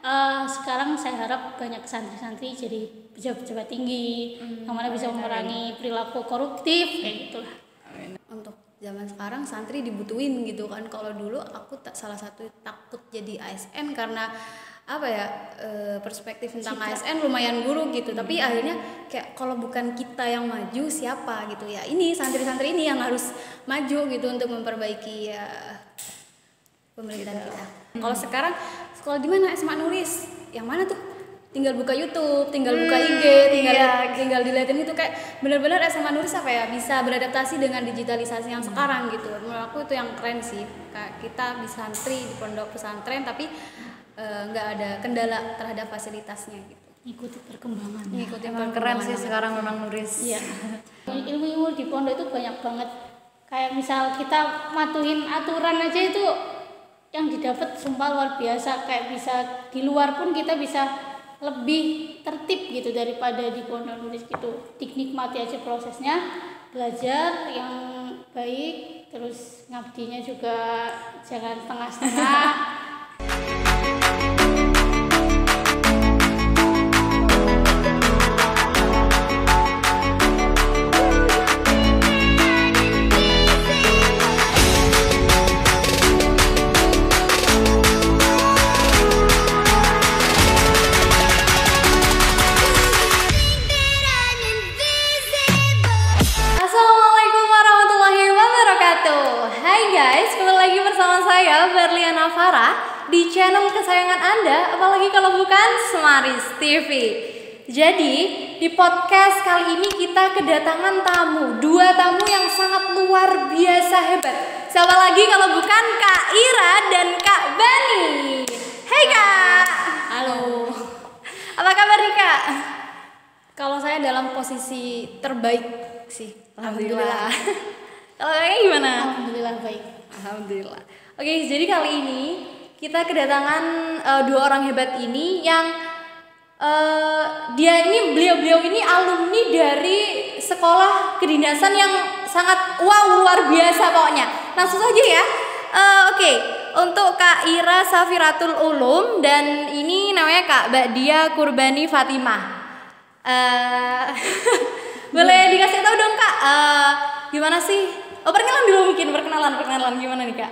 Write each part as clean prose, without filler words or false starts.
sekarang saya harap banyak santri-santri jadi pejabat-pejabat tinggi yang mana bisa memerangi perilaku koruptif kayak gitulah. Untuk zaman sekarang santri dibutuhin gitu kan. Kalau dulu aku salah satu takut jadi ASN karena apa ya, perspektif tentang ASN lumayan buruk gitu. Tapi akhirnya kayak kalau bukan kita yang maju siapa gitu ya, ini santri-santri ini yang harus maju gitu untuk memperbaiki ya pemerintahan kita. Kalau sekarang sekolah di mana SMA nulis? Yang mana tuh? Tinggal buka YouTube, tinggal buka IG, tinggal dilihatin itu kayak benar-benar SMA nulis apa ya, bisa beradaptasi dengan digitalisasi yang sekarang gitu. Menurut aku itu yang keren sih. Kayak kita bisa santri di pondok pesantren tapi nggak ada kendala terhadap fasilitasnya gitu. Ngikuti perkembangan. Emang keren sih sekarang memang nulis. Iya. Ilmu-ilmu di pondok itu banyak banget. Kayak misal kita matuhin aturan aja itu yang didapat sumpah luar biasa. Kayak bisa di luar pun kita bisa lebih tertib gitu daripada di pondok nulis gitu. Dinikmati aja prosesnya, belajar yang baik, terus ngabdinya juga jangan setengah-setengah. Assalamualaikum warahmatullahi wabarakatuh. Hai guys, kembali lagi bersama saya Berliana Farah di channel kesayangan Anda, apalagi kalau bukan Semaris TV. Jadi di podcast kali ini kita kedatangan dua tamu yang sangat luar biasa hebat. Siapa lagi kalau bukan Kak Ira dan Kak Bani. Hai Kak. Halo. Apa kabar nih Kak? Kalau saya dalam posisi terbaik sih. Alhamdulillah. Kalau kayaknya gimana? Alhamdulillah baik. Alhamdulillah. Oke, jadi kali ini kita kedatangan dua orang hebat ini yang beliau ini alumni dari sekolah kedinasan yang sangat wow, luar biasa pokoknya. Langsung saja ya. Oke, untuk Kak Ira Safiratul Ulum dan ini namanya Kak Ba'dia Kurbani Fatimah. Boleh dikasih tahu dong Kak, gimana sih? Perkenalan dulu mungkin, perkenalan gimana nih Kak?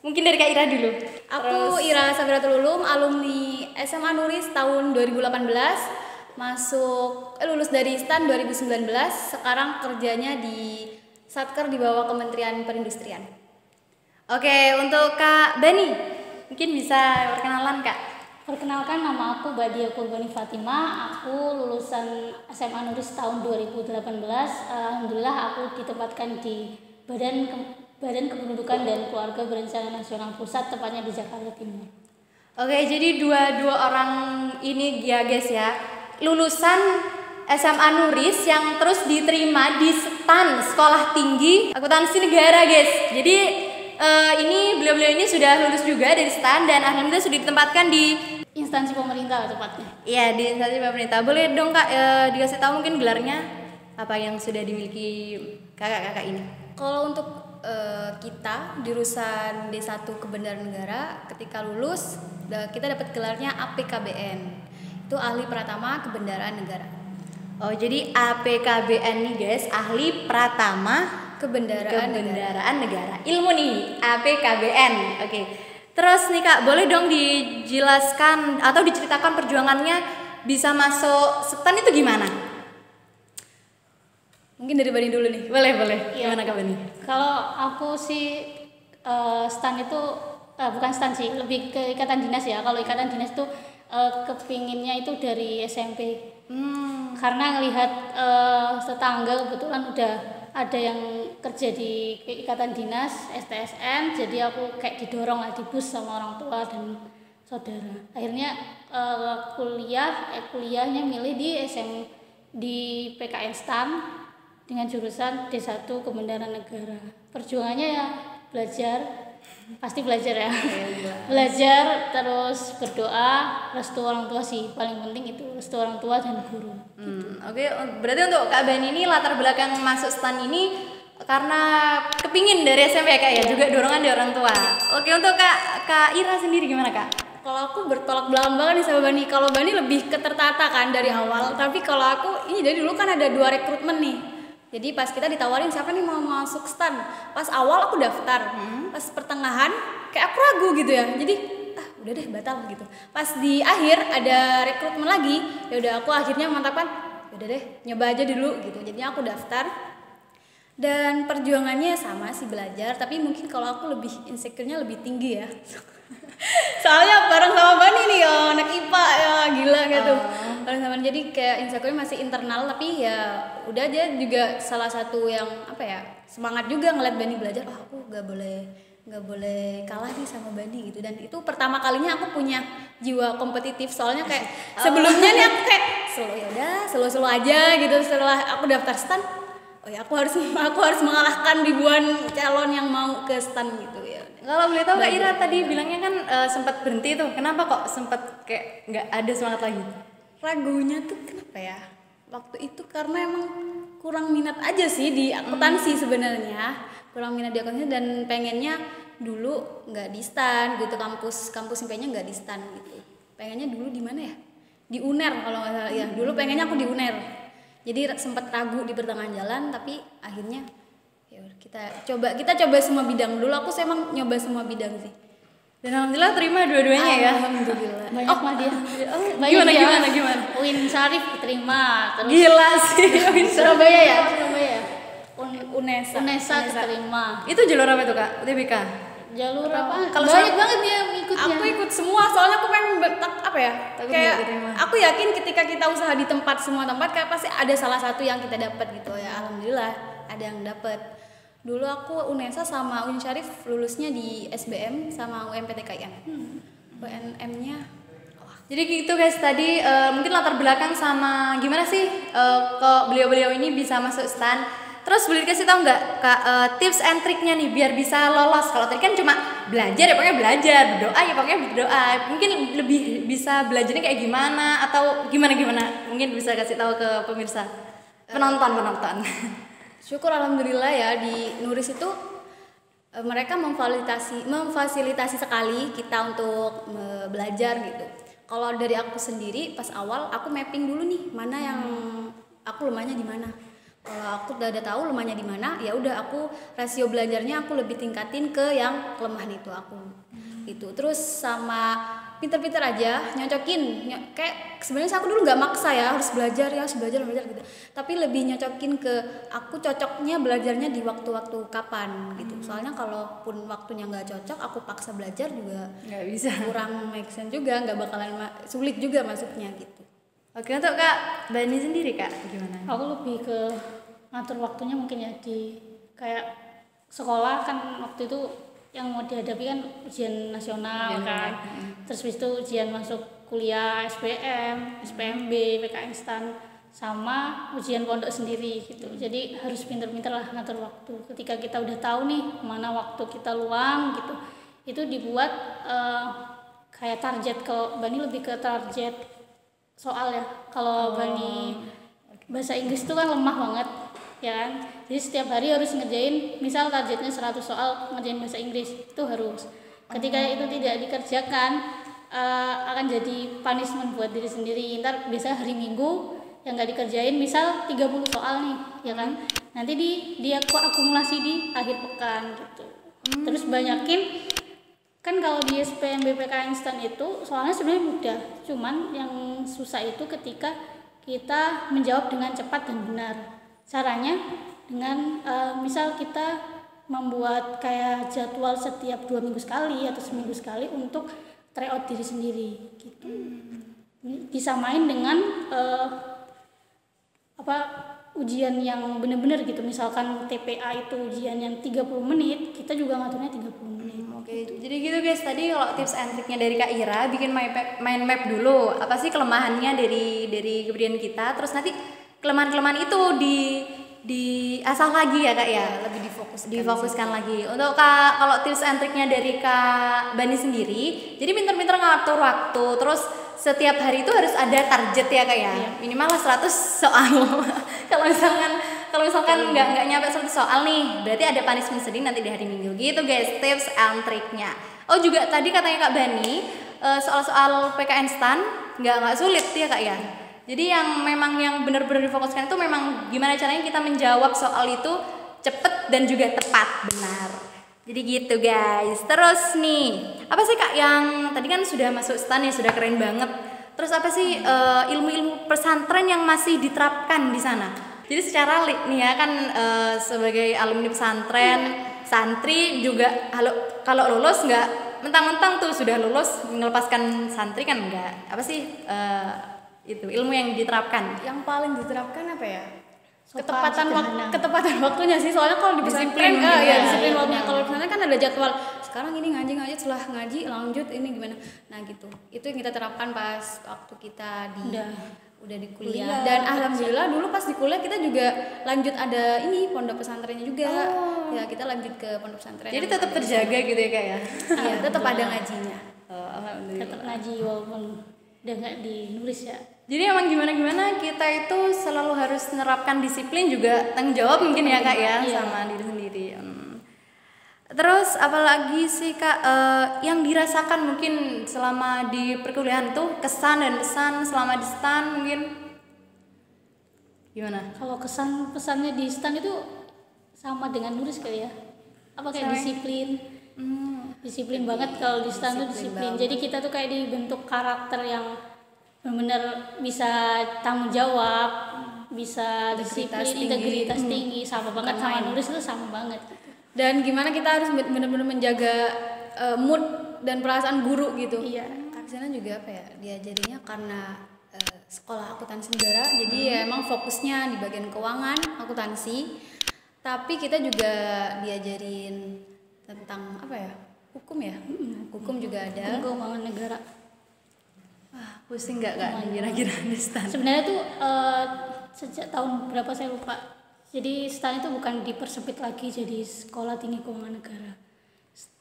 Mungkin dari Kak Ira dulu. Aku Ira Safiratul Ulum, alumni SMA Nuris tahun 2018, lulus dari STAN 2019, sekarang kerjanya di Satker di bawah Kementerian Perindustrian. Oke, untuk Kak Bani, mungkin bisa perkenalan Kak. Perkenalkan, nama aku Ba'dia Kurbani Fatimah. Aku lulusan SMA Nuris tahun 2018. Alhamdulillah aku ditempatkan di Badan Kependudukan dan Keluarga Berencana Nasional Pusat, tepatnya di Jakarta Timur. Oke, jadi dua orang ini ya guys ya, lulusan SMA Nuris yang terus diterima di STAN, Sekolah Tinggi Akuntansi Negara guys. Jadi ini beliau ini sudah lulus juga dari STAN dan alhamdulillah sudah ditempatkan di Instansi pemerintah tepatnya. Iya, di instansi pemerintah. Boleh dong Kak dikasih tahu mungkin gelarnya apa yang sudah dimiliki kakak-kakak ini? Kalau untuk kita jurusan D1 Kebendaraan Negara, ketika lulus kita dapat gelarnya APKBN. Itu Ahli Pratama Kebendaraan Negara. Oh, jadi APKBN nih guys, Ahli Pratama Kebendaraan Negara. Ilmu nih, APKBN. Oke. Terus nih Kak, boleh dong dijelaskan atau diceritakan perjuangannya bisa masuk STAN itu gimana? Mungkin dari Bani dulu nih. Boleh. Iya. Gimana Kak Bani? Kalau aku sih STAN itu bukan STAN sih, lebih ke ikatan dinas ya. Kalau ikatan dinas itu kepinginnya itu dari SMP. Karena ngelihat tetangga kebetulan udah ada yang kerja di ikatan dinas STSN, jadi aku kayak didorong lah, dibus sama orang tua dan saudara. Akhirnya kuliahnya milih di PKN STAN dengan jurusan D1 Kebendaraan Negara. Perjuangannya ya pasti belajar ya. Belajar terus berdoa, restu orang tua sih paling penting, itu restu orang tua dan guru. Oke, berarti untuk Kak Bani ini latar belakang masuk STAN ini karena kepingin dari SMP ya Kak ya, juga dorongan dari orang tua. Oke, untuk Kak Ira sendiri gimana Kak? Kalau aku bertolak belakang banget nih sama Bani. Kalau Bani lebih ketertata kan dari awal. Tapi kalau aku ini dari dulu kan ada 2 rekrutmen nih. Jadi pas kita ditawarin siapa nih mau masuk stan. Pas awal aku daftar. Pas pertengahan kayak aku ragu gitu ya. Jadi udah deh batal gitu. Pas di akhir ada rekrutmen lagi. Ya udah aku akhirnya memantapkan. Udah deh nyoba aja dulu gitu. Jadinya aku daftar. Dan perjuangannya sama sih belajar, tapi mungkin kalau aku lebih insecure-nya lebih tinggi ya. Soalnya bareng sama Bani nih anak IPA ya gila gitu. Bareng sama jadi kayak insecure masih internal, tapi ya udah aja juga salah satu yang apa ya semangat juga ngeliat Bani belajar. Aku nggak boleh kalah nih sama Bani gitu. Dan itu pertama kalinya aku punya jiwa kompetitif, soalnya kayak sebelumnya nih aku kayak slow aja gitu. Setelah aku daftar stan, aku harus mengalahkan ribuan calon yang mau ke stan gitu ya. Kalau boleh tahu Kak Ira tadi bilangnya kan sempat berhenti tuh. Kenapa kok sempat kayak nggak ada semangat lagi? Ragunya tuh kenapa ya? Waktu itu karena emang kurang minat aja sih di akuntansi sebenarnya. Kurang minat di akuntansi dan pengennya dulu nggak di stan gitu, kampus IP-nya nggak di stan gitu. Pengennya dulu di mana ya? Di UNER kalau nggak salah ya. Dulu pengennya aku di UNER. Jadi sempat ragu di pertengahan jalan, tapi akhirnya ya kita coba semua bidang dulu. Aku emang nyoba semua bidang sih. Dan alhamdulillah terima dua-duanya ya. Alhamdulillah. Banyak mah dia. Gimana? Uin Syarif diterima. Terus Gila sih. Surabaya ya? Surabaya. Unesa keterima. Itu jalur apa tuh Kak? UTBK? Jalur apa? Kalau Banyak banget dia ikutnya. Aku ikut semua, soalnya aku pengen Takut kayak nggak diterima. aku yakin ketika kita usaha di semua tempat kayak pasti ada salah satu yang kita dapat gitu ya. Alhamdulillah ada yang dapat. Dulu aku Unesa sama Uin Syarif lulusnya di SBM sama UMPTKIN. UNM-nya Jadi gitu guys, tadi mungkin latar belakang sama gimana sih kok beliau-beliau ini bisa masuk stan. Terus boleh dikasih tahu nggak Kak tips and triknya nih biar bisa lolos? Kalau tadi kan cuma belajar ya pokoknya belajar, berdoa ya pokoknya berdoa. Mungkin lebih bisa belajarnya kayak gimana atau gimana? Mungkin bisa kasih tahu ke pemirsa, penonton. syukur alhamdulillah ya di Nuris itu mereka memfasilitasi sekali kita untuk belajar gitu. Kalau dari aku sendiri pas awal aku mapping dulu nih mana yang aku lemahnya di mana. Kalau aku udah tahu lemahnya di mana, ya udah aku rasio belajarnya aku lebih tingkatin ke yang kelemahan itu aku. Itu terus sama pinter-pinter aja nyocokin kayak sebenarnya aku dulu nggak maksa ya harus belajar gitu. Tapi lebih nyocokin ke aku cocoknya belajarnya di waktu-waktu kapan gitu. Soalnya kalaupun waktunya nggak cocok, aku paksa belajar juga Nggak bisa. kurang make sense juga, nggak bakalan sulit juga masuknya gitu. Oke, untuk Kak Bani sendiri Kak gimana? Aku lebih ke ngatur waktunya mungkin ya di kayak sekolah kan waktu itu yang mau dihadapi kan ujian nasional kan. Terus habis itu ujian masuk kuliah SBM, SPMB, PKN STAN sama ujian pondok sendiri gitu. Jadi harus pinter-pinter lah ngatur waktu. Ketika kita udah tahu nih mana waktu kita luang gitu, itu dibuat kayak target. Kalau Bani lebih ke target soal ya. Kalau Bani bahasa Inggris itu kan lemah banget ya kan. Jadi setiap hari harus ngerjain, misal targetnya 100 soal ngerjain bahasa Inggris, itu harus. Ketika itu tidak dikerjakan akan jadi punishment buat diri sendiri. Ntar biasanya hari Minggu yang nggak dikerjain misal 30 soal nih ya kan, nanti dia akumulasi di akhir pekan gitu. Terus banyakin kan kalau di SPMB PKN STAN itu soalnya sebenarnya mudah, cuman yang susah itu ketika kita menjawab dengan cepat dan benar. Caranya dengan misal kita membuat kayak jadwal setiap 2 minggu sekali atau seminggu sekali untuk try out diri sendiri gitu. Disamain dengan ujian yang benar-benar gitu. Misalkan TPA itu ujian yang 30 menit, kita juga ngaturnya 30 menit. Oke, jadi gitu guys. Tadi kalau tips and triknya dari Kak Ira, bikin mind map dulu. Apa sih kelemahannya dari kepribadian kita? Terus nanti kelemahan-kelemahan itu diasah lagi ya Kak ya, Lebih difokuskan lagi. Untuk kalau tips and triknya dari Kak Bani sendiri, jadi pinter-pinter ngatur waktu. Terus setiap hari itu harus ada target ya Kak ya, minimal 100 soal. Kalau misalkan nggak nyampe 100 soal nih, berarti ada punishment sedih nanti di hari Minggu gitu guys, tips and triknya. Oh juga tadi katanya Kak Bani, soal-soal PKN STAN nggak sulit ya Kak ya. Jadi yang memang yang benar-benar difokuskan itu memang gimana caranya kita menjawab soal itu cepet dan juga tepat, benar. Jadi gitu guys. Terus nih, apa sih Kak yang tadi kan sudah masuk STAN ya, sudah keren banget. Terus apa sih ilmu-ilmu pesantren yang masih diterapkan di sana? Jadi secara nih ya kan sebagai alumni pesantren, santri juga kalau lulus nggak mentang-mentang tuh sudah lulus melepaskan santri kan enggak. Apa sih itu ilmu yang diterapkan? Yang paling diterapkan apa ya? Ketepatan Waktunya sih, soalnya kalau di pesantren disiplin waktunya. Kalau di pesantren kan ada jadwal, sekarang ini ngaji setelah ngaji lanjut ini gimana, nah gitu. Itu yang kita terapkan pas waktu kita udah di kuliah. Dan alhamdulillah dulu pas di kuliah kita juga lanjut ada ini pondok pesantrennya juga. Ya kita lanjut ke pondok pesantren. Jadi tetap terjaga gitu ya Kak ya? Iya, tetap ada ngajinya. Alhamdulillah. tetap ngaji walaupun udah nggak dinulis ya. Jadi emang gimana kita itu selalu harus menerapkan disiplin juga tanggung jawab mungkin ya Kak ya, sama diri sendiri. Terus apalagi sih Kak yang dirasakan mungkin selama di perkuliahan tuh kesan dan pesan selama di STAN mungkin gimana? Kalau pesannya di STAN itu sama dengan nulis kali ya. Apa kayak disiplin. Disiplin banget kalau di STAN tuh disiplin. Jadi kita tuh kayak dibentuk karakter yang benar-benar bisa tanggung jawab, bisa disiplin, integritas tinggi, sama banget sama nulis itu sama banget. Dan gimana kita harus benar-benar menjaga mood dan perasaan guru gitu. Iya. Di sana juga apa ya, diajarinya karena sekolah akuntansi negara, jadi ya emang fokusnya di bagian keuangan, akuntansi. Tapi kita juga diajarin tentang apa ya, hukum ya, hukum juga ada. Keuangan negara. Pusing nggak Kak kira-kira di STAN? Sebenarnya tuh sejak tahun berapa saya lupa. Jadi STAN itu bukan dipersempit lagi jadi Sekolah Tinggi Keuangan Negara.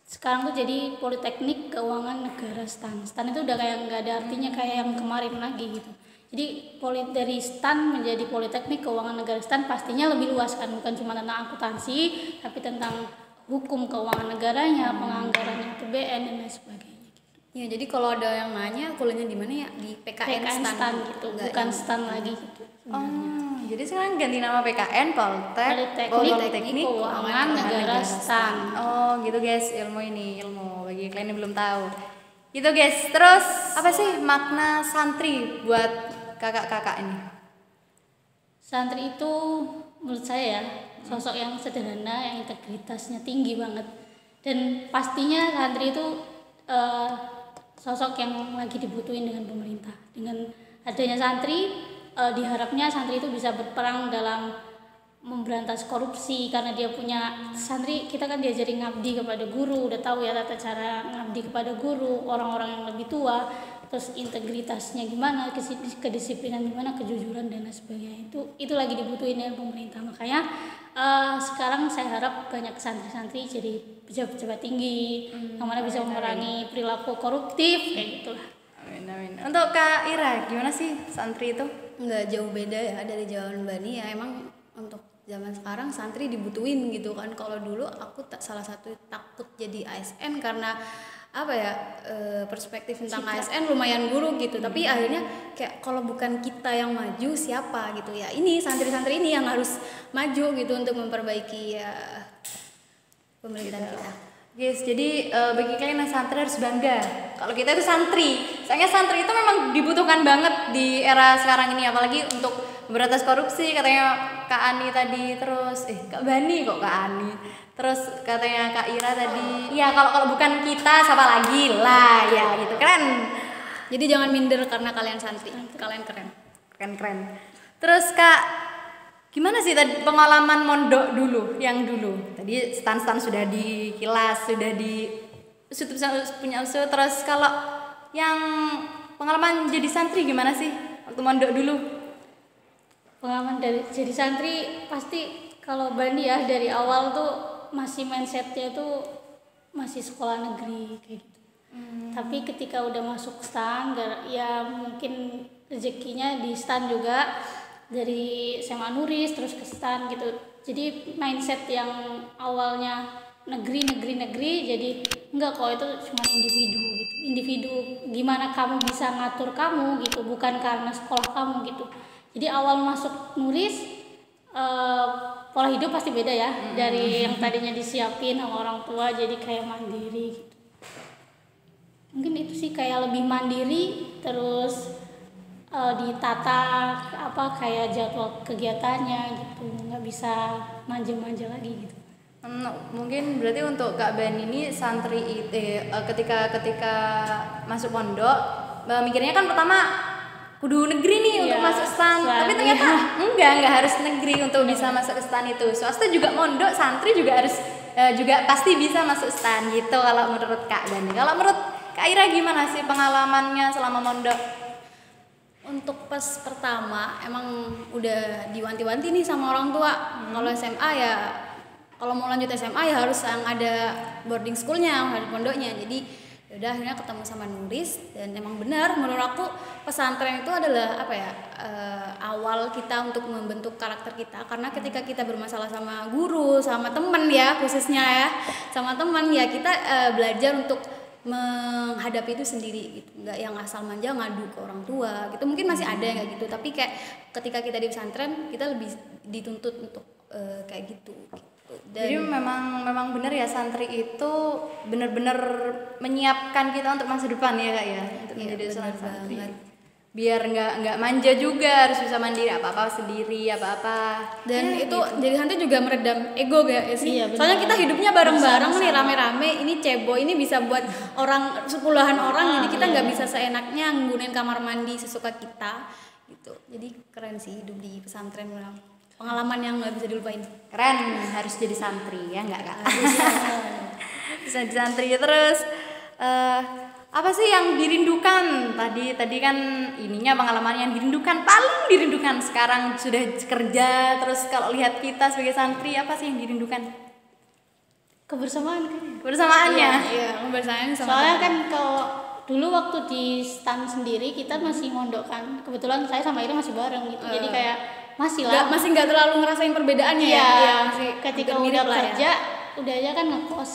Sekarang tuh jadi Politeknik Keuangan Negara STAN. STAN itu udah kayak nggak ada artinya kayak yang kemarin lagi gitu. Jadi dari STAN menjadi Politeknik Keuangan Negara STAN pastinya lebih luas kan, bukan cuma tentang akuntansi, tapi tentang hukum keuangan negaranya, penganggarannya APBN dan lain sebagainya. Ya, jadi kalau ada yang nanya kuliahnya di mana ya, di PKN STAN gitu, bukan STAN lagi gitu. Jadi sekarang ganti nama PKN Politeknik Keuangan Negara STAN. Oh gitu guys, ilmu bagi kalian yang belum tahu. Gitu guys. Terus apa sih makna santri buat kakak-kakak ini? Santri itu menurut saya sosok yang sederhana, yang integritasnya tinggi banget. Dan pastinya santri itu sosok yang lagi dibutuhin dengan pemerintah. Dengan adanya santri, diharapnya santri itu bisa berperang dalam memberantas korupsi, karena dia punya santri. Kita kan diajari ngabdi kepada guru, udah tahu ya tata cara ngabdi kepada guru, orang-orang yang lebih tua, terus integritasnya gimana, kedisiplinan gimana, kejujuran dan lain sebagainya. Itu lagi dibutuhin dengan pemerintah. Makanya sekarang saya harap banyak santri-santri jadi pejabat-pejabat tinggi yang mana bisa memerangi perilaku koruptif kayak gitulah. Amin. Untuk Kak Ira, gimana sih santri itu? Nggak jauh beda ya dari jawaban Bani ya. Emang untuk zaman sekarang santri dibutuhin gitu kan. Kalau dulu aku salah satu takut jadi ASN karena apa ya, perspektif tentang ASN lumayan buruk gitu. Tapi akhirnya kayak kalau bukan kita yang maju siapa gitu ya, ini santri-santri ini yang harus maju gitu untuk memperbaiki ya pemerintahan kita. Guys, jadi bagi kalian yang santri harus bangga kalau kita itu santri. Soalnya santri itu memang dibutuhkan banget di era sekarang ini, apalagi untuk memberantas korupsi. Katanya Kak Ani tadi, terus Kak Bani kok Kak Ani. Terus katanya Kak Ira tadi, ya kalau bukan kita siapa lagi lah ya gitu. Keren. Jadi jangan minder karena kalian santri. Kalian keren. Keren. Terus Kak, gimana sih tadi pengalaman mondok dulu, yang dulu? Tadi stan sudah dikilas, sudah di punya usul. Terus kalau yang pengalaman jadi santri gimana sih waktu mondok dulu? Pengalaman jadi santri pasti kalau Bani ya dari awal tuh masih mindsetnya tuh masih sekolah negeri kayak gitu. Tapi ketika udah masuk STAN, ya mungkin rezekinya di STAN juga, dari SMA Nuris terus ke STAN gitu. Jadi mindset yang awalnya negeri jadi enggak kok, itu cuma individu gitu. Individu gimana kamu bisa ngatur kamu gitu, bukan karena sekolah kamu gitu. Jadi awal masuk Nuris pola hidup pasti beda ya, dari yang tadinya disiapin sama orang tua jadi kayak mandiri gitu. Mungkin itu sih, kayak lebih mandiri, terus ditata apa kayak jadwal kegiatannya gitu, nggak bisa manja-manja lagi gitu. Mungkin berarti untuk Kak Ben ini santri ketika masuk pondok mikirnya kan pertama kudu negeri nih untuk masuk stan, tapi ternyata enggak harus negeri untuk bisa masuk ke stan itu. Swasta juga mondok, santri juga harus juga pasti bisa masuk stan gitu kalau menurut Kak Ben. Kalau menurut Kak Ira gimana sih pengalamannya selama mondok? Untuk pas pertama emang udah diwanti-wanti nih sama orang tua. Kalau SMA ya, kalau mau lanjut SMA ya harus yang ada boarding schoolnya, ada pondoknya. Jadi udah akhirnya ketemu sama Nuris, dan emang benar menurut aku pesantren itu adalah apa ya, awal kita untuk membentuk karakter kita. Karena ketika kita bermasalah sama guru, sama teman ya, khususnya ya sama teman ya, kita belajar untuk menghadapi itu sendiri gitu, nggak yang asal manja ngadu ke orang tua gitu. Mungkin masih ada yang kayak gitu, tapi kayak ketika kita di pesantren kita lebih dituntut untuk kayak gitu. Dan jadi memang benar ya, santri itu benar-benar menyiapkan kita untuk masa depan ya Kak ya, untuk menjadi seorang santri. Biar nggak manja juga, harus bisa mandiri, apa-apa sendiri, apa-apa. Dan ya, itu gitu. jadi santri juga meredam ego gak sih? Iya, soalnya kita hidupnya bareng-bareng nih, rame-rame, ini cebo, ini bisa buat orang sepuluhan orang, jadi kita nggak bisa seenaknya nggunain kamar mandi sesuka kita gitu. Jadi keren sih hidup di pesantren, pengalaman yang nggak bisa dilupain. Keren, harus jadi santri ya nggak Kak? Bisa jadi santri. Terus apa sih yang dirindukan? Tadi kan ininya pengalaman yang dirindukan, paling dirindukan sekarang sudah kerja, terus kalau lihat kita sebagai santri, apa sih yang dirindukan? Kebersamaan kan? Kebersamaannya. Iya, kebersamaan sama Soalnya teman. kan kalau dulu waktu di stan sendiri kita masih mondok kan, kebetulan saya sama Ira masih bareng gitu, jadi kayak masih lah, masih nggak terlalu ngerasain perbedaannya iya, ya, masih ketika hampir udah mirip lah ya. kerja udah aja kan ngekos,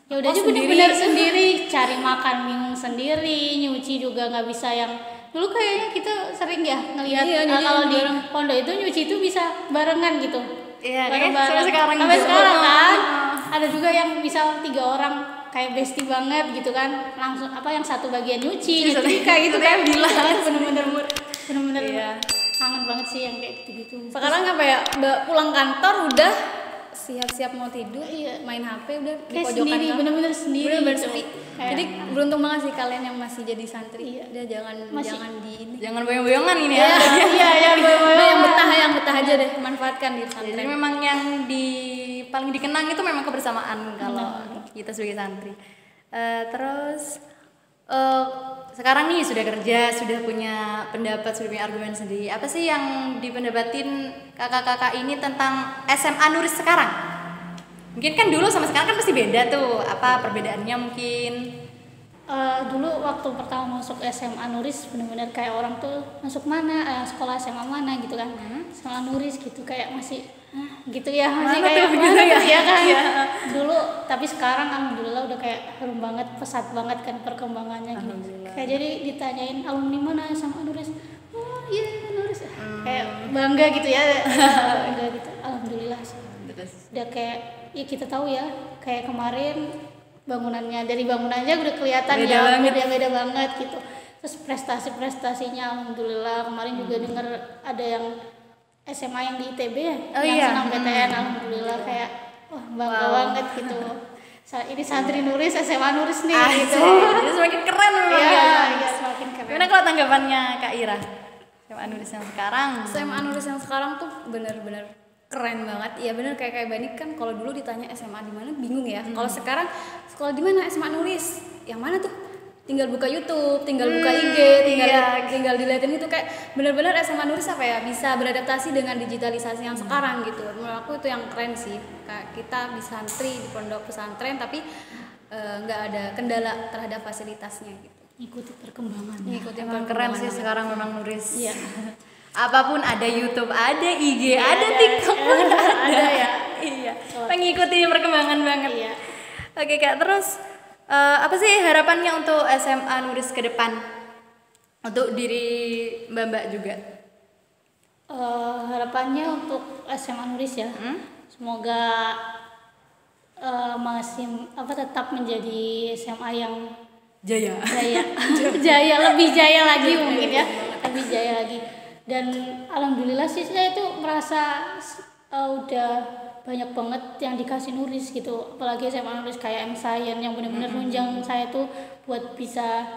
ya udah aja Ngekos bener-bener sendiri, cari makan minum sendiri, nyuci juga nggak bisa yang dulu kayaknya kita sering ya ngelihat Iya, nyuci kalau di bareng. pondok itu nyuci itu bisa barengan gitu. Iya, Bareng-bareng. sampai sekarang Sampai juga. sekarang kan ada juga yang misal 3 orang kayak bestie banget gitu kan, langsung apa yang satu bagian nyuci, kayak gitu kan, bener-bener Iya. kangen banget sih yang kayak gitu-gitu. Sekarang apa ya, Mbak pulang kantor udah siap-siap mau tidur, Iya. main HP udah di Kayak pojokan sendiri, kamar. bener-bener sendiri Bener-bener gitu. sepi. Kayak- Jadi beruntung banget sih kalian yang masih jadi santri. Iya. Udah jangan Masih- di ini. Jangan boyong-boyongan ini Iya, ya. iya, Nah, yang betah aja deh, manfaatkan di Jadi pesantren. memang yang paling dikenang itu memang kebersamaan kalau kita sebagai santri. Terus sekarang nih sudah kerja, sudah punya pendapat, sudah punya argumen sendiri. Apa sih yang dipendapatin kakak-kakak ini tentang SMA Nuris sekarang? Mungkin kan dulu sama sekarang kan pasti beda tuh. Apa perbedaannya mungkin? Dulu waktu pertama masuk SMA Nuris benar-benar kayak orang tuh masuk mana, sekolah SMA mana gitu kan, sekolah Nuris gitu kayak masih gitu ya, masih Mana kayak tuh gitu mana ya? tuh ya kan. Iya. Dulu tapi sekarang alhamdulillah udah kayak harum banget, pesat banget kan perkembangannya gitu. Kayak jadi ditanyain alumni mana SMA Nuris, oh iya Nuris, kayak bangga gitu ya. Bangga gitu, alhamdulillah sih. Udah kayak ya kita tahu ya, kayak kemarin bangunannya, dari bangunannya udah kelihatan Beda ya banget. beda banget gitu. Terus prestasinya alhamdulillah, kemarin juga dengar ada yang SMA yang di ITB ya, Oh yang iya. senam PTN, alhamdulillah kayak wah bangga banget gitu. Ini santri Nuris, SMA Nuris nih gitu. Jadi semakin keren memang Iya, ya. iya semakin keren. Gimana kalau tanggapannya Kak Ira? SMA Nuris yang sekarang. SMA Nuris yang sekarang tuh bener-bener keren banget. Iya bener, kayak Banik kan kalau dulu ditanya SMA di mana bingung ya. Kalau sekarang sekolah di mana SMA Nuris? Yang mana tuh? Tinggal buka YouTube, tinggal buka IG, tinggal dilihatin itu, kayak bener-bener SMA Nuris apa ya, bisa beradaptasi dengan digitalisasi yang sekarang gitu. Menurut aku itu yang keren sih. Kayak kita bisa santri di pondok pesantren tapi nggak ada kendala terhadap fasilitasnya gitu. Ikuti perkembangannya. Ngikutin Emang keren sih sekarang memang Nuris. Iya. Apapun ada YouTube, ada IG, ada TikTok pun ada ya. Iya. Mengikuti perkembangan banget. Iya. Oke Kak, terus Apa sih harapannya untuk SMA Nuris ke depan? Untuk diri Mbak juga. Harapannya untuk SMA Nuris ya, semoga masih tetap menjadi SMA yang Jaya. jaya lebih jaya lagi mungkin ya, lebih jaya lagi. Dan alhamdulillah sih saya itu merasa udah banyak banget yang dikasih Nuris gitu, apalagi SMA Nuris kayak M-Science yang benar-benar nunjang saya tuh buat bisa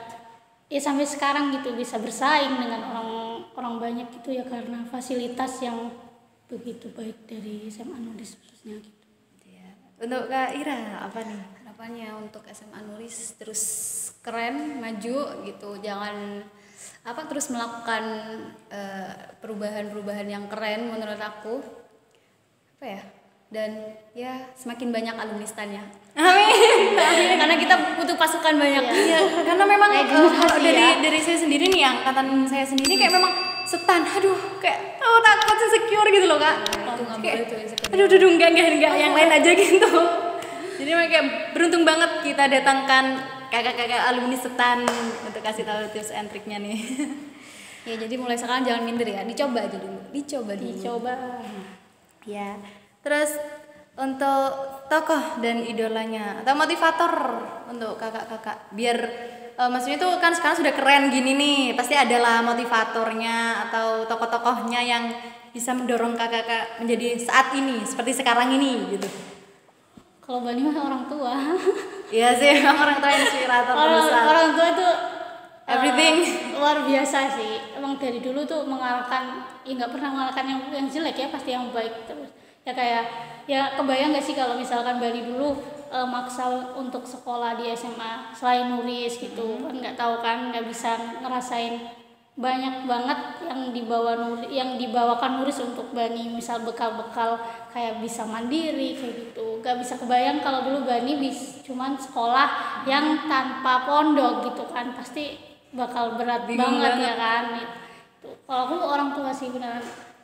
ya sampai sekarang gitu bisa bersaing dengan orang banyak gitu ya, karena fasilitas yang begitu baik dari SMA Nuris khususnya gitu. Untuk Kak Ira apa nih? Harapannya untuk SMA Nuris terus keren, maju gitu, jangan terus melakukan perubahan-perubahan yang keren menurut aku, dan ya semakin banyak alumnistannya. Amin. Karena kita butuh pasukan banyak. Iya, karena memang kalau ya. dari saya sendiri nih, angkatan saya sendiri kayak memang setan. Aduh, kayak takut insecure gitu loh, Kak. Itu nggak boleh tuh insecure. Aduh, enggak, yang lain aja gitu. Jadi kayak beruntung banget kita datangkan kakak-kakak alumni setan untuk kasih tahu tips and triknya nih. Ya jadi mulai sekarang jangan minder ya, dicoba aja dulu. Dicoba. Ya. Terus untuk tokoh dan idolanya atau motivator untuk kakak-kakak biar maksudnya itu kan sekarang sudah keren gini nih, pasti adalah motivatornya atau tokoh-tokohnya yang bisa mendorong kakak-kakak menjadi saat ini seperti sekarang ini gitu. Kalau Bani mah orang tua. Iya sih, emang orang tua inspirator terbesar. Orang tua itu Everything. Luar biasa sih. Emang dari dulu tuh mengarahkan, nggak pernah mengarahkan yang jelek ya, pasti yang baik terus. Ya kayak ya kebayang nggak sih kalau misalkan Bani dulu maksa untuk sekolah di SMA selain Nuris gitu kan, nggak tahu kan, nggak bisa ngerasain banyak banget yang dibawakan Nuris untuk Bani, misal bekal-bekal kayak bisa mandiri kayak gitu. Gak bisa kebayang kalau dulu Bani cuman sekolah yang tanpa pondok gitu kan, pasti bakal berat banget ya kan itu. Kalau aku orang tua sih beneran,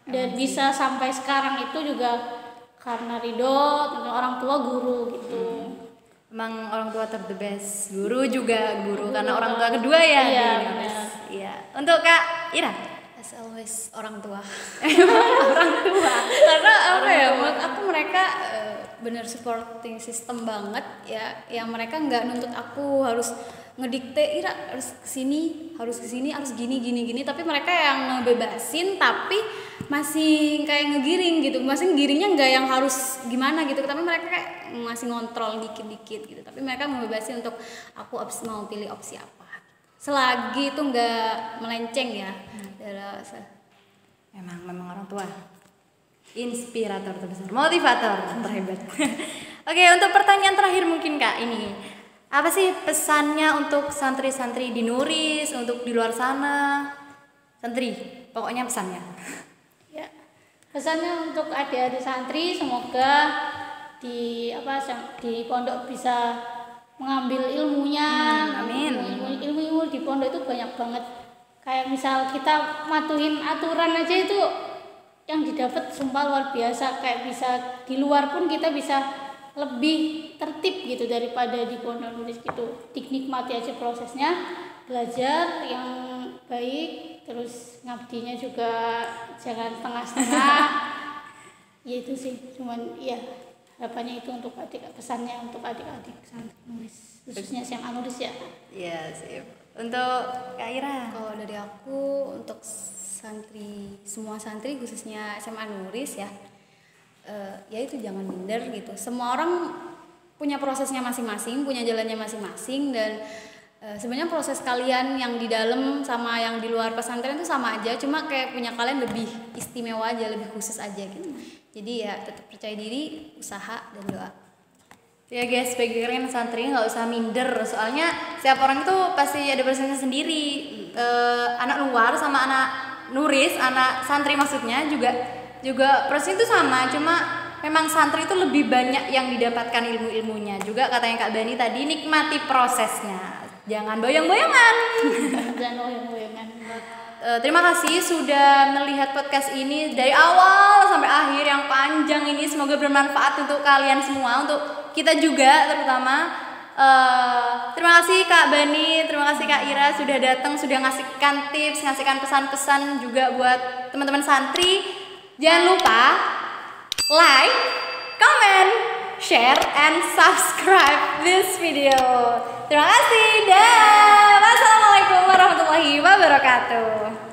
dan bisa sampai sekarang itu juga karena ridho orang tua, guru gitu. Emang orang tua the best, guru juga guru karena orang tua kedua ya. Iya, iya. Untuk Kak Ira, As always orang tua. orang tua. Karena menurut aku mereka bener supporting system banget ya, yang mereka nggak nuntut aku harus ngedikte, Ira harus kesini, harus gini, tapi mereka yang ngebebasin tapi masih kayak ngegiring gitu, masih ngegiringnya nggak yang harus gimana gitu, tapi mereka kayak masih ngontrol dikit-dikit gitu, tapi mereka ngebebasin untuk aku mau pilih opsi apa, selagi itu nggak melenceng ya. Memang orang tua inspirator terbesar, motivator terhebat. Oke, untuk pertanyaan terakhir mungkin Kak, ini apa sih pesannya untuk santri-santri di Nuris, untuk di luar sana, santri, pokoknya pesannya. Ya, pesannya untuk adik-adik santri, semoga di pondok bisa mengambil ilmunya. Amin. Ilmu di pondok itu banyak banget. Kayak misal kita matuhin aturan aja itu yang didapat sumpah luar biasa. Kayak bisa di luar pun kita bisa lebih tertib gitu daripada di pondok Nuris gitu. Dinikmati aja prosesnya, belajar yang baik, terus ngabdinya juga jangan setengah-setengah. Ya itu sih, cuman ya harapannya itu untuk pesannya untuk adik-adik santri Nuris, khususnya SMA Nuris ya. Iya sih. Untuk Kak Ira, kalau dari aku untuk semua santri khususnya SMA Nuris ya, ya itu jangan minder gitu. Semua orang punya prosesnya masing-masing, punya jalannya masing-masing, dan sebenarnya proses kalian yang di dalam sama yang di luar pesantren itu sama aja, cuma kayak punya kalian lebih istimewa aja, lebih khusus aja gitu. Jadi ya tetap percaya diri, usaha, dan doa. ya guys, bagi kalian santri nggak usah minder, soalnya setiap orang itu pasti ada prosesnya sendiri. Anak luar sama anak Nuris, anak santri maksudnya juga prosesnya itu sama, cuma memang santri itu lebih banyak yang didapatkan ilmunya. Juga katanya Kak Bani tadi, nikmati prosesnya, jangan boyong-boyongan. Jangan boyong-boyongan. Terima kasih sudah melihat podcast ini dari awal sampai akhir yang panjang ini. Semoga bermanfaat untuk kalian semua, untuk kita juga terutama. Terima kasih Kak Bani, terima kasih Kak Ira sudah datang, sudah ngasihkan tips, ngasihkan pesan-pesan juga buat teman-teman santri. Jangan lupa like, comment, share, and subscribe this video. Terima kasih, dah. Wassalamualaikum warahmatullahi wabarakatuh.